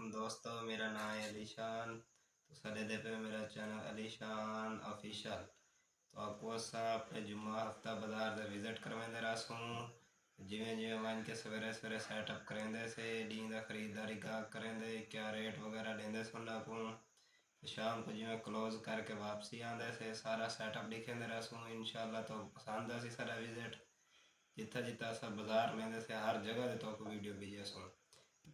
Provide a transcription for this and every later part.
वालेकुम दोस्तों, मेरा नाम है अलीशान। तो सारे दे पे मेरा चैनल अलीशान ऑफिशियल। तो आपको असा अपने जुम्मा हफ्ता बाजार का विजिट करवाते रहूँ। जिमें जिमें वन के सवेरे सवेरे सैटअप करेंदे से डी का खरीदारी गाहक करेंदे क्या रेट वगैरह लेंदे से उन्होंने को शाम को जिमें क्लोज करके वापसी आंदे से सारा सैटअप दिखेंदे रहूँ। इंशाल्लाह तो पसंद आसी सारा विजिट जितना जितना सब बाजार लेंदे से हर जगह दे तो वीडियो भेजे सुन।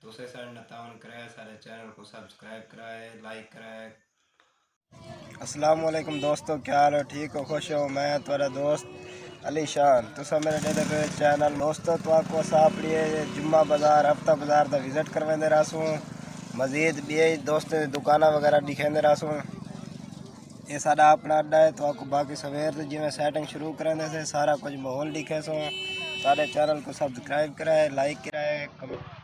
दूसरे साइड नतावन कराए सारे चैनल को सब्सक्राइब कराए लाइक कराए। अस्सलाम वालेकुम दोस्तों, क्या हाल है? ठीक हो? खुश हो? मैं तुम्हारा दोस्त अली शान। तो सब मेरे डेले पे चैनल दोस्तों तो आपको साफ लिए जुम्मा बाज़ार हफ्ता बाज़ार का विजिट करवाते रहसूँ। मज़ीद भी दोस्तों दुकाना वगैरह दिखाते रहसूँ। ये सारा अपना अड्डा है तो आपको बाकी सवेर तो जिमें सैटिंग शुरू करेंगे से सारा कुछ माहौल दिखे सो। सारे चैनल को सब्सक्राइब कराए लाइक कराए कमेंट